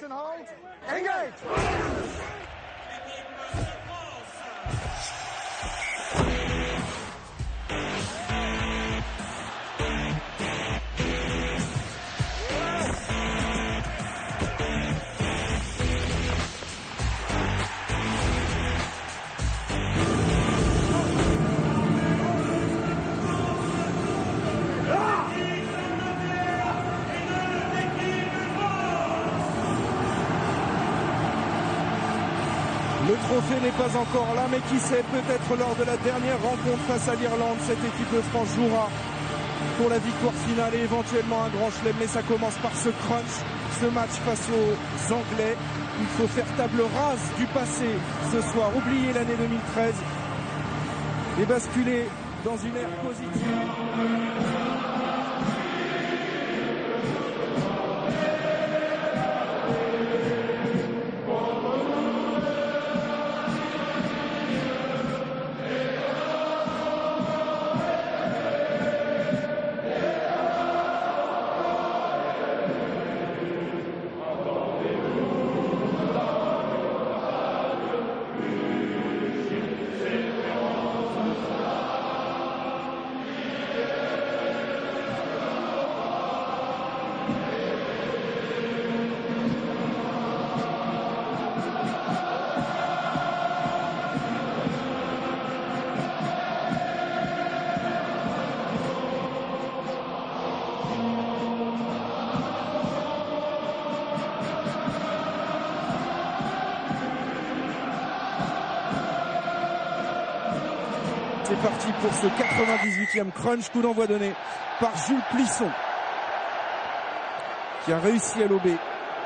Hold. Engage! Le trophée n'est pas encore là, mais qui sait, peut-être lors de la dernière rencontre face à l'Irlande, cette équipe de France jouera pour la victoire finale et éventuellement un grand chelem. Mais ça commence par ce crunch, ce match face aux Anglais. Il faut faire table rase du passé ce soir, oublier l'année 2013 et basculer dans une ère positive. C'est parti pour ce 98e crunch, coup d'envoi donné par Jules Plisson qui a réussi à lober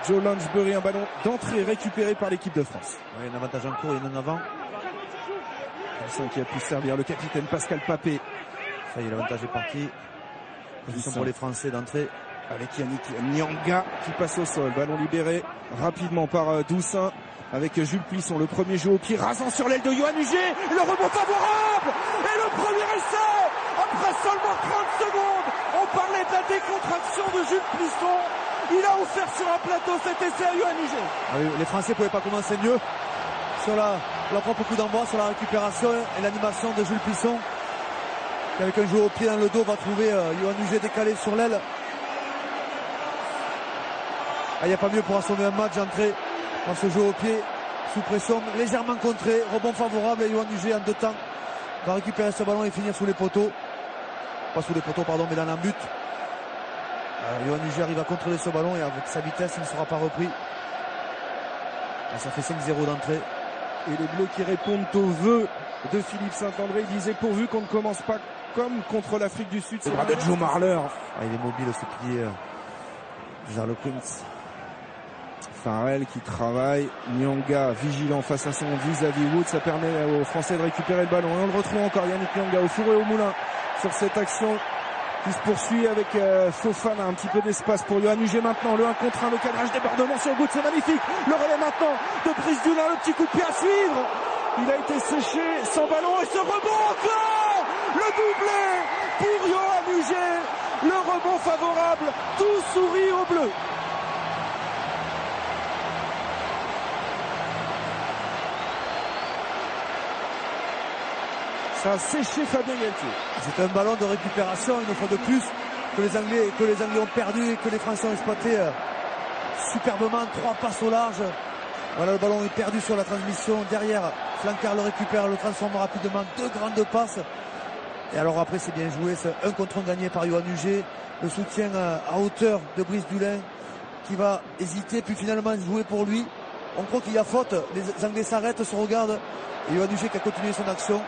Joe Lansbury, un ballon d'entrée récupéré par l'équipe de France. Oui, un avantage en cours et un en avant. Plisson qui a pu servir le capitaine Pascal Papé. Ça y est, l'avantage est parti. Position pour les Français d'entrée. Avec Yannick Nyanga qui passe au sol, ballon libéré rapidement par Doussin avec Jules Plisson, le premier jeu au pied rasant sur l'aile de Yoann Huget, le rebond favorable et le premier essai après seulement 30 secondes. On parlait de la décontraction de Jules Plisson, il a offert sur un plateau cet essai à Yoann Huget. Ah oui, les Français ne pouvaient pas commencer mieux sur leur propre coup d'envoi, sur la récupération et l'animation de Jules Plisson qui, avec un jeu au pied dans le dos, va trouver Yoann Huget décalé sur l'aile. Il n'y a pas mieux pour assommer un match d'entrée dans ce jeu au pied, sous pression, légèrement contré, rebond favorable et Yoann Huget en deux temps va récupérer ce ballon et finir sous les poteaux. Pas sous les poteaux, pardon, mais dans la but. Yoann Huget arrive à contrôler ce ballon et avec sa vitesse, il ne sera pas repris. Et ça fait 5-0 d'entrée. Et les Bleus qui répondent aux vœux de Philippe Saint-André, il disait pourvu qu'on ne commence pas comme contre l'Afrique du Sud. C'est de Joe Marler. Il est mobile, ce pilier Jarlo Quince. Farrell qui travaille, Nyanga vigilant face à son vis-à-vis Wood, ça permet aux Français de récupérer le ballon. Et on le retrouve encore, Yannick Nyanga au four et au moulin sur cette action qui se poursuit avec Fofana, un petit peu d'espace pour Yoann Huget maintenant, le 1 contre 1, le cadrage débordement sur Wood, c'est magnifique, le relais maintenant de Brice Dulin, le petit coup de pied à suivre, il a été séché sans ballon et ce rebond encore, le doublé pour Yoann Huget, le rebond favorable, tout sourit aux Bleus. Ça a séché Fabien Galtier. C'est un ballon de récupération, une fois de plus, que les Anglais ont perdu et que les Français ont exploité superbement. 3 passes au large. Voilà, le ballon est perdu sur la transmission. Derrière, Flancard le récupère, le transforme rapidement. 2 grandes passes. Et alors après, c'est bien joué. C'est 1 contre 1 gagné par Yoann Huget. Le soutien à hauteur de Brice Dulin qui va hésiter, puis finalement jouer pour lui. On croit qu'il y a faute. Les Anglais s'arrêtent, se regardent. Et Yoann Huget qui a continué son action.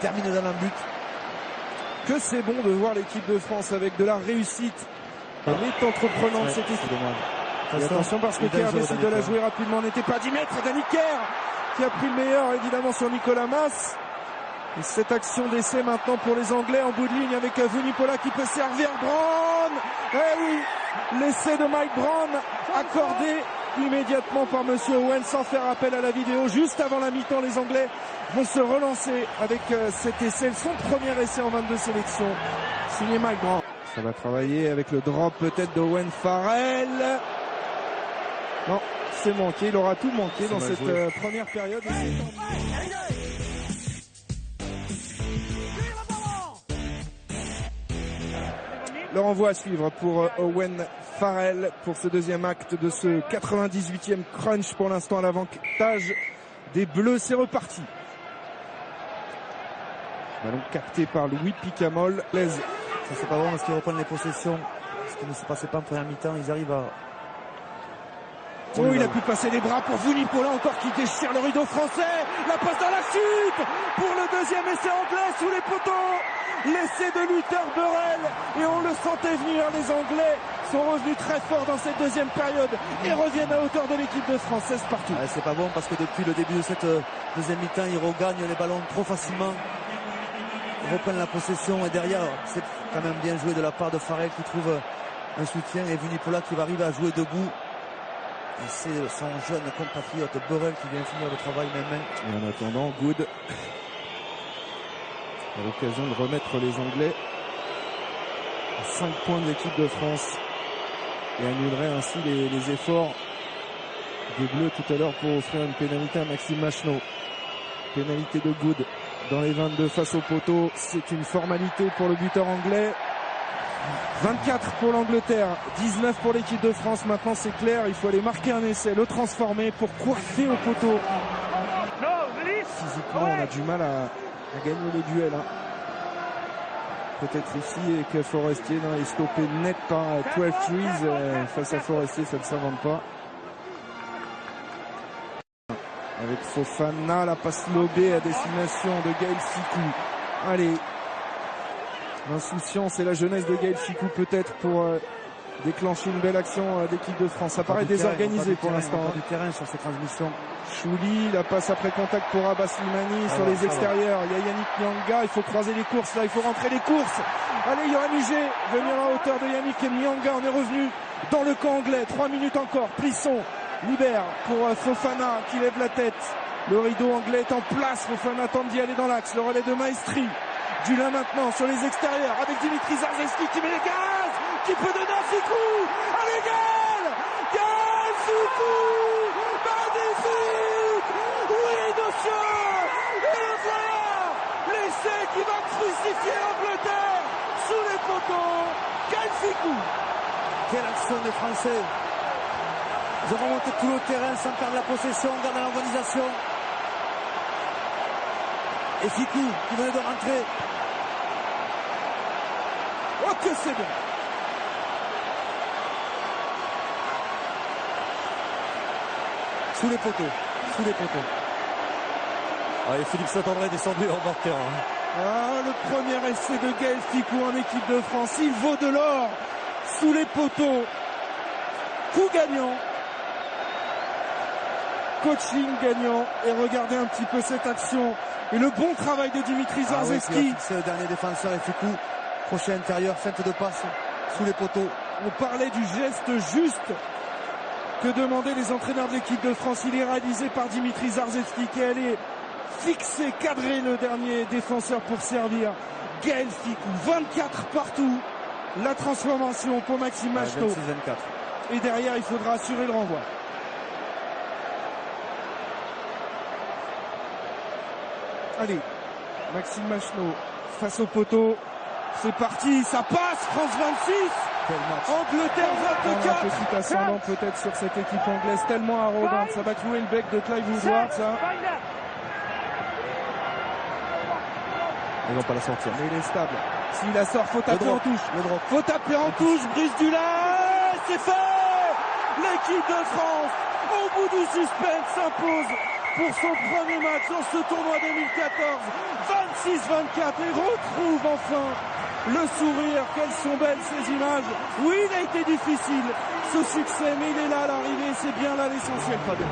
Termine dans un but. Que c'est bon de voir l'équipe de France avec de la réussite. Elle est entreprenante cette équipe. Et attention parce que Kerr décide de la jouer rapidement. N'était pas à 10 mètres. Danny Kerr qui a pris le meilleur évidemment sur Nicolas Mas. Et cette action d'essai maintenant pour les Anglais en bout de ligne avec Vunipola qui peut servir Brown. Eh oui, l'essai de Mike Brown accordé immédiatement par Monsieur Owen sans faire appel à la vidéo. Juste avant la mi-temps, les Anglais vont se relancer avec cet essai, son premier essai en 22 sélections, signé Mike Brown. Ça va travailler avec le drop peut-être d'Owen Farrell. Non, c'est manqué. Il aura tout manqué dans cette première période. Le renvoi à suivre pour Owen Farrell pour ce deuxième acte de ce 98e crunch. Pour l'instant à l'avantage des Bleus, c'est reparti. Ballon capté par Louis Picamol. Ça c'est pas bon parce qu'ils reprennent les possessions. Ce qui ne se passait pas en première mi-temps, ils arrivent à... Oh, il a pu passer les bras pour Vunipola encore qui déchire le rideau français. La passe dans la chute pour le deuxième essai anglais sous les poteaux. L'essai de Luther Burrell et on le sentait venir. Les Anglais sont revenus très fort dans cette deuxième période et reviennent à hauteur de l'équipe de France. 16 partout. C'est pas bon parce que depuis le début de cette deuxième mi-temps, ils regagnent les ballons trop facilement. Ils reprennent la possession et derrière, c'est quand même bien joué de la part de Farrell qui trouve un soutien et Vunipola qui va arriver à jouer debout. Et c'est son jeune compatriote Burrell qui vient finir le travail main-main. Et en attendant, Good a l'occasion de remettre les Anglais à 5 points de l'équipe de France et annulerait ainsi les efforts des Bleus tout à l'heure pour offrir une pénalité à Maxime Machenaud. Pénalité de Good dans les 22 face au poteau. C'est une formalité pour le buteur anglais. 24 pour l'Angleterre, 19 pour l'équipe de France. Maintenant c'est clair, il faut aller marquer un essai, le transformer pour coiffer au poteau. Physiquement on a du mal à gagner le duel. Peut-être ici et que Forestier est stoppé net par 12 Trees. Face à Forestier ça ne s'invente pas. Avec Fofana, la passe lobée à destination de Gaël Fickou. Allez, l'insouciance et la jeunesse de Gaël Fickou peut-être pour déclencher une belle action d'équipe de France. Ça paraît désorganisé pour l'instant. Du terrain sur ces transmissions. Chouli, la passe après contact pour Abbas Slimani sur les extérieurs. Il y a Yannick Nyanga, il faut croiser les courses là, il faut rentrer les courses. Allez, Yoann Huget, venir à hauteur de Yannick Nyanga. On est revenu dans le camp anglais. 3 minutes encore. Plisson libère pour Fofana qui lève la tête. Le rideau anglais est en place. Fofana tente d'y aller dans l'axe. Le relais de Maestri. Dulin maintenant sur les extérieurs avec Dimitri Zarzewski qui met les gaz, qui peut donner à Fickou. Allez, Gaël Fickou, magnifique. Oui, monsieur. Et le voilà, l'essai qui va crucifier l'Angleterre sous les poteaux. Gaël Fickou. Quelle action des Français. Ils ont remonté tout le terrain sans perdre la possession, en gardant l'organisation. Et Fickou qui venait de rentrer. Oh que c'est bien. Sous les poteaux. Sous les poteaux. Et Philippe Saint-André est descendu en marqueur. Le premier essai de Gaël Fickou en équipe de France. Il vaut de l'or. Sous les poteaux. Coup gagnant. Coaching gagnant. Et regardez un petit peu cette action. Et le bon travail de Dimitri Zarzewski. C'est le dernier défenseur et Fickou. Crochet intérieur, feinte de passe sous les poteaux. On parlait du geste juste que demandaient les entraîneurs de l'équipe de France. Il est réalisé par Dimitri Zarzewski qui est allé fixer, cadrer le dernier défenseur pour servir Gaël Fickou. 24 partout. La transformation pour Maxime Machenaud. 26-24. Et derrière, il faudra assurer le renvoi. Allez, Maxime Machenaud face au poteau. C'est parti, ça passe, France 26, Angleterre 24. Un petit ascendant peut-être sur cette équipe anglaise tellement arrogante. Ça va clouer le bec de Clive Woodward, ça. Ils vont pas la sortir. Mais il est stable. S'il la sort, faut taper en touche. Faut taper en touche, Brice Dulin. C'est fait. L'équipe de France, au bout du suspense, s'impose pour son premier match dans ce tournoi 2014. 26-24 et retrouve enfin le sourire. Quelles sont belles ces images. Oui, il a été difficile ce succès, mais il est là à l'arrivée. C'est bien là l'essentiel, Fabien.